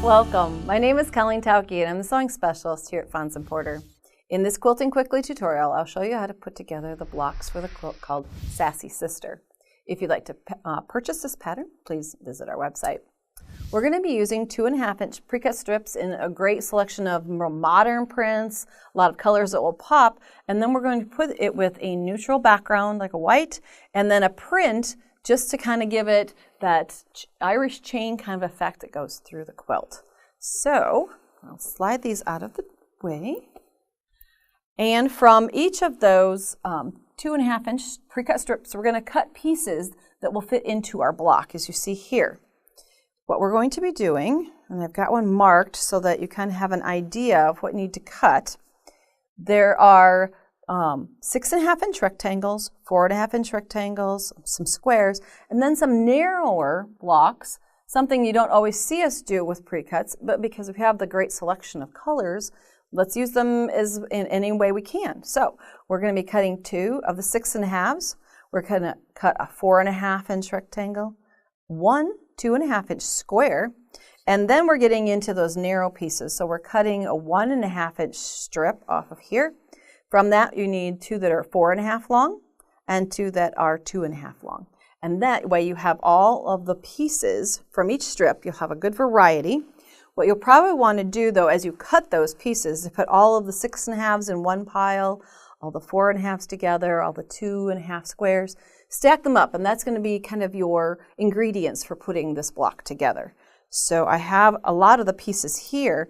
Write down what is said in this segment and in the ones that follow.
Welcome. My name is Colleen Tauke and I'm the sewing specialist here at Fons & Porter. In this Quilting Quickly tutorial, I'll show you how to put together the blocks for the quilt called Sassy Sister. If you'd like to purchase this pattern, please visit our website. We're going to be using 2.5-inch pre-cut strips in a great selection of more modern prints, a lot of colors that will pop, and then we're going to put it with a neutral background like a white, and then a print just to kind of give it that Irish chain kind of effect that goes through the quilt. So I'll slide these out of the way. And from each of those 2.5-inch pre-cut strips, we're going to cut pieces that will fit into our block, as you see here. What we're going to be doing, and I've got one marked so that you kind of have an idea of what you need to cut. There are 6.5-inch rectangles, 4.5-inch rectangles, some squares, and then some narrower blocks, something you don't always see us do with pre-cuts, but because we have the great selection of colors, let's use them as in any way we can. So we're going to be cutting 2 of the 6.5s. We're going to cut a 4.5-inch rectangle, 1 2.5-inch square, and then we're getting into those narrow pieces. So we're cutting a 1.5-inch strip off of here. From that, you need 2 that are 4.5 long and 2 that are 2.5 long. And that way you have all of the pieces from each strip. You'll have a good variety. What you'll probably want to do, though, as you cut those pieces, is put all of the 6.5s in one pile, all the 4.5s together, all the 2.5 squares, stack them up, and that's going to be kind of your ingredients for putting this block together. So I have a lot of the pieces here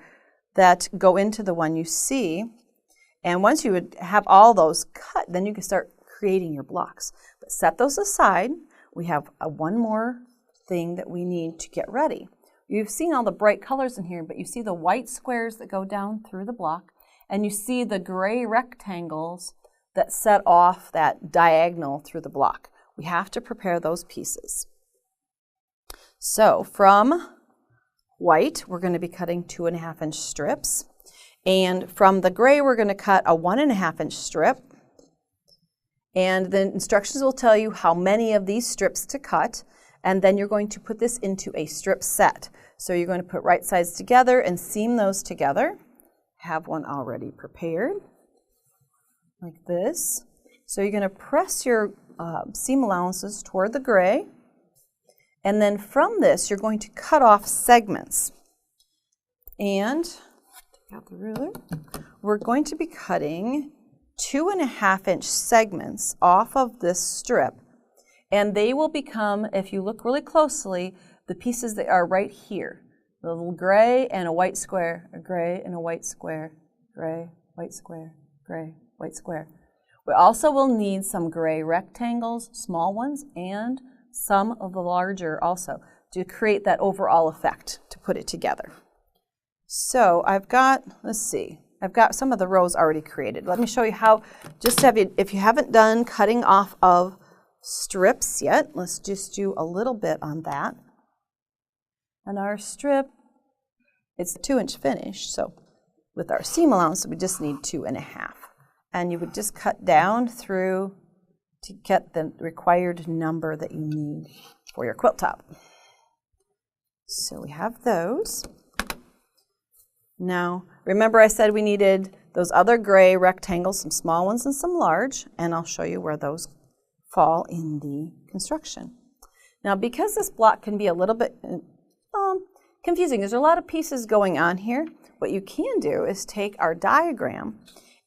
that go into the one you see. And once you would have all those cut, then you can start creating your blocks. But set those aside. We have one more thing that we need to get ready. You've seen all the bright colors in here, but you see the white squares that go down through the block, and you see the gray rectangles that set off that diagonal through the block. We have to prepare those pieces. So from white, we're going to be cutting 2.5-inch strips. And from the gray, we're going to cut a 1.5-inch strip. And the instructions will tell you how many of these strips to cut. And then you're going to put this into a strip set. So you're going to put right sides together and seam those together. Have one already prepared, like this. So you're going to press your seam allowances toward the gray. And then from this, you're going to cut off segments. And out the ruler, we're going to be cutting 2.5-inch segments off of this strip, and they will become, if you look really closely, the pieces that are right here. The little gray and a white square, a gray and a white square, gray, white square, gray, white square. We also will need some gray rectangles, small ones, and some of the larger also to create that overall effect to put it together. So I've got, let's see, I've got some of the rows already created. Let me show you how, if you haven't done cutting off of strips yet, let's just do a little bit on that. And our strip, it's a 2-inch finish, so with our seam allowance, we just need 2.5. And you would just cut down through to get the required number that you need for your quilt top. So we have those. Now, remember I said we needed those other gray rectangles, some small ones and some large, and I'll show you where those fall in the construction. Now, because this block can be a little bit confusing, there's a lot of pieces going on here, what you can do is take our diagram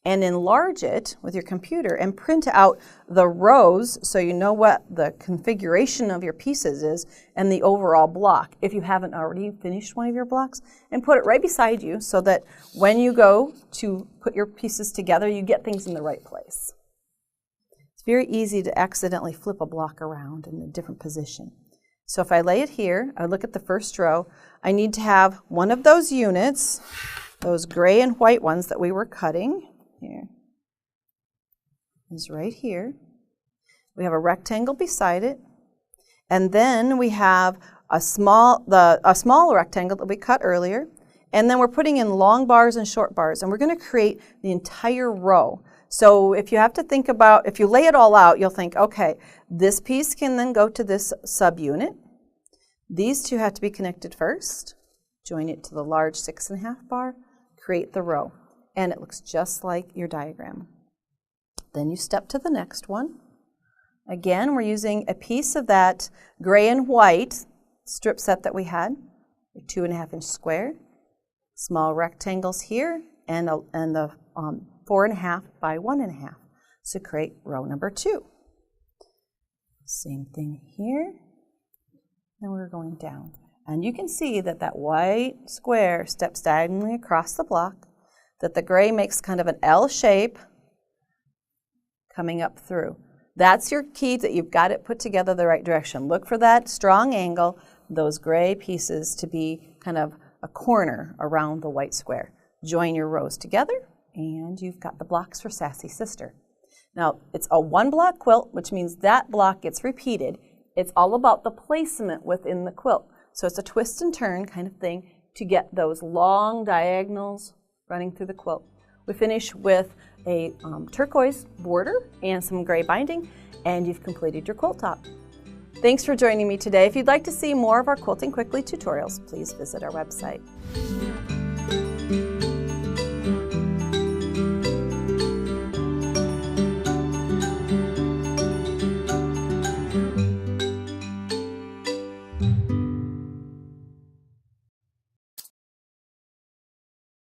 and enlarge it with your computer and print out the rows so you know what the configuration of your pieces is and the overall block, if you haven't already finished one of your blocks, and put it right beside you so that when you go to put your pieces together, you get things in the right place. It's very easy to accidentally flip a block around in a different position. So if I lay it here, I look at the first row, I need to have one of those units, those gray and white ones that we were cutting. Here is right here. We have a rectangle beside it, and then we have a small rectangle that we cut earlier, and then we're putting in long bars and short bars, and we're going to create the entire row. So if you have to think about, if you lay it all out, you'll think, okay, this piece can then go to this subunit. These two have to be connected first. join it to the large 6.5 bar, create the row, and it looks just like your diagram. Then you step to the next one. Again, we're using a piece of that gray and white strip set that we had, a 2.5-inch square, small rectangles here, and the 4.5 by 1.5. So create row number 2. Same thing here, and we're going down. And you can see that that white square steps diagonally across the block, that the gray makes kind of an L shape coming up through. That's your key, that you've got it put together the right direction. Look for that strong angle, those gray pieces to be kind of a corner around the white square. Join your rows together, and you've got the blocks for Sassy Sister. Now, it's a 1-block quilt, which means that block gets repeated. It's all about the placement within the quilt. So it's a twist and turn kind of thing to get those long diagonals running through the quilt. We finish with a turquoise border and some gray binding, and you've completed your quilt top. Thanks for joining me today. If you'd like to see more of our Quilting Quickly tutorials, please visit our website.